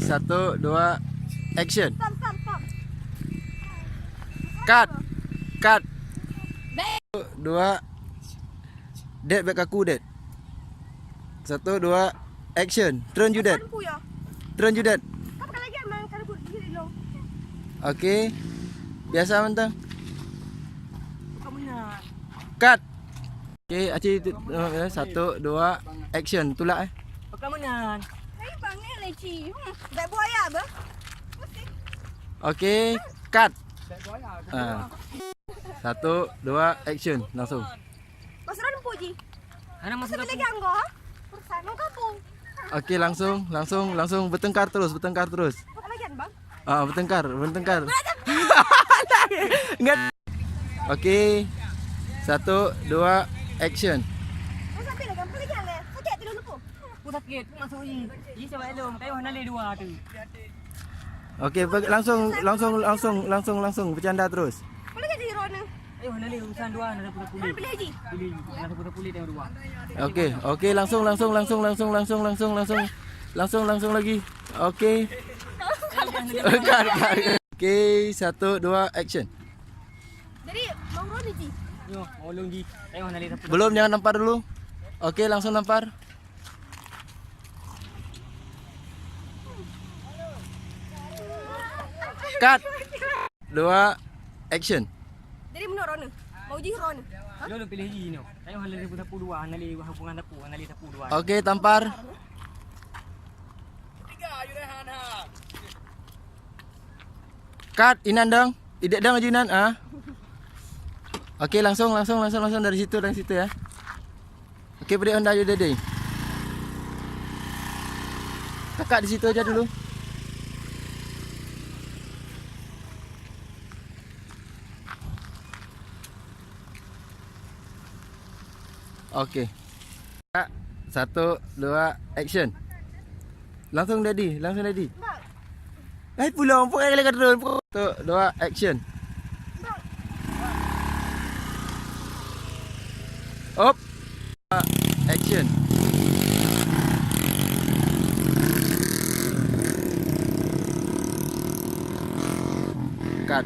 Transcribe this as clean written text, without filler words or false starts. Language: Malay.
1, 2, action. Stop, stop, stop. Cut. Cut. Baik. 1, 2. Dad back aku, Dad. 1, 2, action. Turn you, Dad. Lampu ya. Turn you, Dad. Kau pakai lagi amang kalau aku diri long. Okay. Biasa mentang. Kamu nak. Cut. Okay, Acik 1, 2, action. Tulak Kamu nak. Saya panggil leci. Dah buaya apa? Okay, cut. 1, 2, action. Langsung. Masuk lampu je. Ana masuk Masuk lagi anggo. Perusahaan mau kampung. Okay, langsung bertengkar terus. Apa lagi bang? Bertengkar. Enggak. Okay. 1, 2, action. Mau sampai lagi apa lagi anggo? Sakit tu lampu. Aku sakit, aku masuk ni. Ji sebab elok, kayu nak le dua tu. Okay, langsung bercanda terus. Apa lagi di rona? Ayo nak le urusan dua nak putar Mana pulik. pilih haji? Pilih, nak putar pulik tengok dua. Okay, langsung lagi. Okay. Cut. Okay, 1, 2, action. Jadi mau rona je. Yo, olong ji. Ayo nak le putar. Belum, jangan nampar dulu. Okay, langsung nampar. Cut. 2, action. Jadi menurut rona. Mau je rona. Yo lu pilih ji no. Ayo nak le putar dua, nak le hubungan tapu, nak le tapu dua. Okay, tampar. Cut, Inan dong. Tidak dong maju Inan. Okay, langsung dari situ ya. Okay, beri Honda je Dede. Kakak di situ aja dulu. Okay. 1, 2, action. Langsung Daddy. Pulang pakai lagi drone. 1, 2, action. Op. Action. Cut.